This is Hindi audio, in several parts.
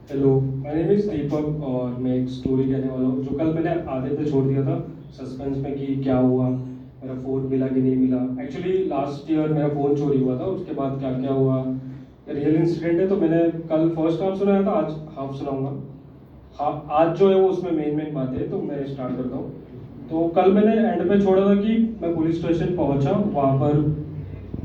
हेलो, माय नेम इज़ दीपक और मैं एक स्टोरी कहने वाला हूँ जो कल मैंने आधे पे छोड़ दिया था सस्पेंस में कि क्या हुआ, मेरा फ़ोन मिला कि नहीं मिला। एक्चुअली लास्ट ईयर मेरा फ़ोन चोरी हुआ था, उसके बाद क्या क्या हुआ रियल इंसिडेंट है। तो मैंने कल फर्स्ट हाफ सुनाया था, आज हाफ सुनाऊंगा। हाँ, आज जो है वो उसमें मेन मेन बातें हैं, तो मैं स्टार्ट करता हूँ। तो कल मैंने एंड पे छोड़ा था कि मैं पुलिस स्टेशन पहुँचा, वहाँ पर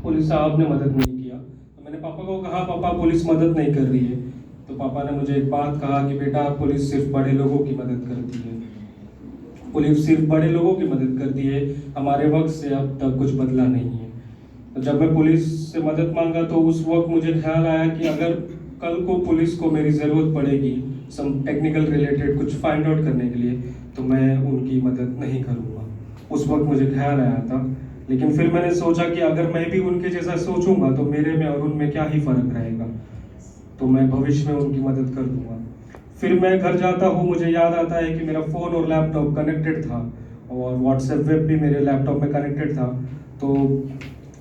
पुलिस साहब ने मदद नहीं किया। तो मैंने पापा को कहा, पापा पुलिस मदद नहीं कर रही है। तो पापा ने मुझे एक बात कहा कि बेटा पुलिस सिर्फ बड़े लोगों की मदद करती है, पुलिस सिर्फ बड़े लोगों की मदद करती है, हमारे वक्त से अब तक कुछ बदला नहीं है। तो जब मैं पुलिस से मदद मांगा तो उस वक्त मुझे ख्याल आया कि अगर कल को पुलिस को मेरी ज़रूरत पड़ेगी सम टेक्निकल रिलेटेड कुछ फाइंड आउट करने के लिए, तो मैं उनकी मदद नहीं करूँगा। उस वक्त मुझे ख्याल आया था। लेकिन फिर मैंने सोचा कि अगर मैं भी उनके जैसा सोचूंगा तो मेरे में और उनमें क्या ही फ़र्क रहेगा, तो मैं भविष्य में उनकी मदद कर दूंगा। फिर मैं घर जाता हूँ, मुझे याद आता है कि मेरा फ़ोन और लैपटॉप कनेक्टेड था और व्हाट्सएप वेब भी मेरे लैपटॉप में कनेक्टेड था। तो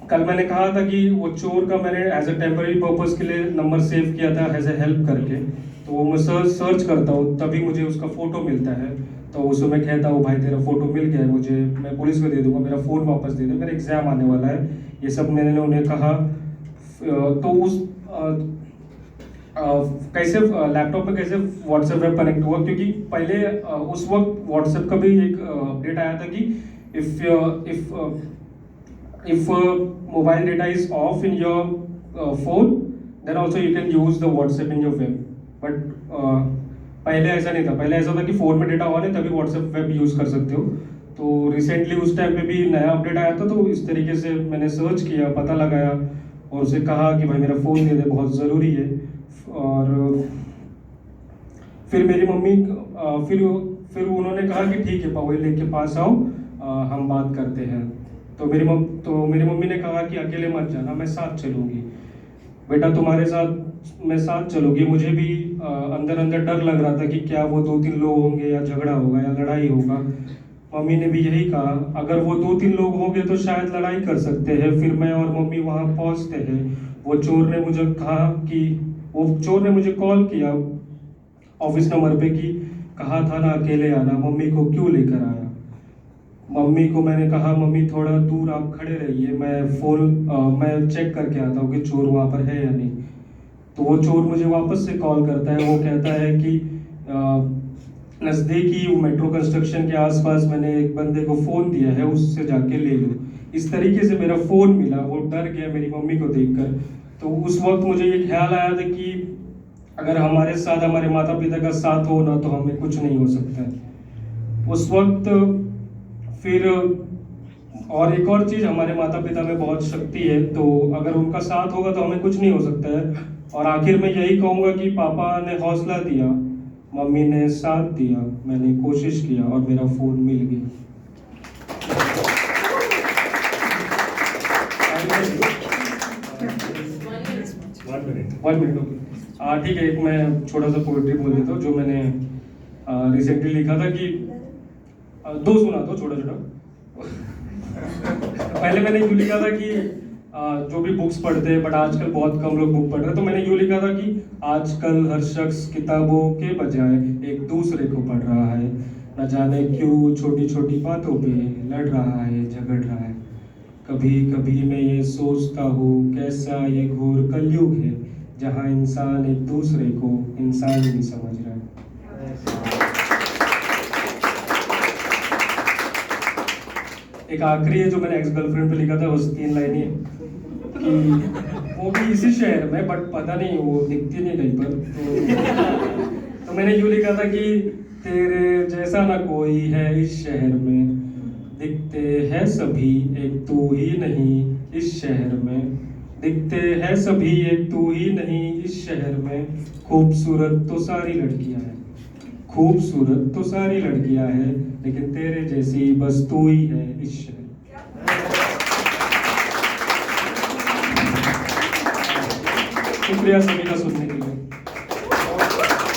कल मैंने कहा था कि वो चोर का मैंने एज अ टेम्पररी पर्पस के लिए नंबर सेव किया था एज ए हेल्प करके। तो वो मैं सर्च करता हूँ, तभी मुझे उसका फ़ोटो मिलता है। तो उसमें मैं कहता हूँ, भाई तेरा फ़ोटो मिल गया है, मुझे मैं पुलिस को दे दूंगा, मेरा फ़ोन वापस दे दे, मेरा एग्ज़ाम आने वाला है। ये सब मैंने उन्हें कहा। तो उस कैसे लैपटॉप में कैसे व्हाट्सएप वेब कनेक्ट हुआ, क्योंकि पहले उस वक्त व्हाट्सएप का भी एक अपडेट आया था कि if if if mobile data is off in your phone, then also you can use the WhatsApp in your web. But पहले ऐसा नहीं था, पहले ऐसा था कि फ़ोन में डेटा ऑन है तभी व्हाट्सएप वेब यूज़ कर सकते हो। तो रिसेंटली उस टाइम पे भी नया अपडेट आया था, तो इस तरीके से मैंने सर्च किया, पता लगाया और उसे कहा कि भाई मेरा फ़ोन दे दे, बहुत ज़रूरी है। और फिर मेरी मम्मी फिर उन्होंने कहा कि ठीक है पवेली के पास आओ, हम बात करते हैं। तो मेरी मम्मी ने कहा कि अकेले मत जाना, मैं साथ चलूँगी। बेटा तुम्हारे साथ मैं साथ चलूँगी। मुझे भी अंदर अंदर डर लग रहा था कि क्या वो दो तीन लोग होंगे या झगड़ा होगा या लड़ाई होगा। मम्मी ने भी यही कहा, अगर वो दो तीन लोग होंगे तो शायद लड़ाई कर सकते हैं। फिर मैं और मम्मी वहाँ पहुँचते हैं। वो चोर ने मुझे कहा कि वो चोर ने मुझे कॉल किया ऑफिस नंबर पे कि कहा था ना अकेले आना, मम्मी को क्यों लेकर आया। मम्मी को मैंने कहा, मम्मी थोड़ा दूर आप खड़े रहिए, मैं चेक करके आता हूँ कि चोर वहाँ पर है या नहीं। तो वो चोर मुझे वापस से कॉल करता है, वो कहता है कि नज़दीकी मेट्रो कंस्ट्रक्शन के आसपास मैंने एक बंदे को फ़ोन दिया है, उससे जाके ले लो। इस तरीके से मेरा फ़ोन मिला। वो डर गया मेरी मम्मी को देखकर। तो उस वक्त मुझे ये ख्याल आया था कि अगर हमारे साथ हमारे माता पिता का साथ हो ना, तो हमें कुछ नहीं हो सकता है उस वक्त। फिर और एक और चीज़, हमारे माता पिता में बहुत शक्ति है, तो अगर उनका साथ होगा तो हमें कुछ नहीं हो सकता है। और आखिर में यही कहूँगा कि पापा ने हौसला दिया, मम्मी ने साथ दिया, मैंने कोशिश किया और मेरा फ़ोन मिल गया। One minute okay. ठीक है, एक मैं छोटा सा पोइट्री बोल देता हूँ जो मैंने रिसेंटली लिखा था कि दो सुना दो छोटा छोटा। पहले मैंने यूँ लिखा था कि जो भी बुक्स पढ़ते हैं, बट आजकल बहुत कम लोग बुक पढ़ रहे हैं, तो मैंने यूँ लिखा था कि आजकल हर शख्स किताबों के बजाय एक दूसरे को पढ़ रहा है। न जाने क्यों छोटी छोटी बातों पे लड़ रहा है, झगड़ रहा है। कभी कभी मैं ये सोचता हूँ कैसा ये घोर कलयुग है, जहाँ इंसान एक दूसरे को इंसान ही नहीं समझ रहा है। एक आखिरी है जो मैंने एक्स गर्लफ्रेंड पे लिखा था, बस 3 लाइन ही कि वो भी इसी शहर में, बट पता नहीं वो दिखती नहीं कहीं पर। तो मैंने यूँ लिखा था कि तेरे जैसा ना कोई है इस शहर में, दिखते हैं सभी एक तू ही नहीं इस शहर में, दिखते हैं सभी एक तू ही नहीं इस शहर में। खूबसूरत तो सारी लड़कियां हैं, खूबसूरत तो सारी लड़कियां हैं, लेकिन तेरे जैसी बस तू ही है इस शहर। शुक्रिया सभी का सुनने के लिए।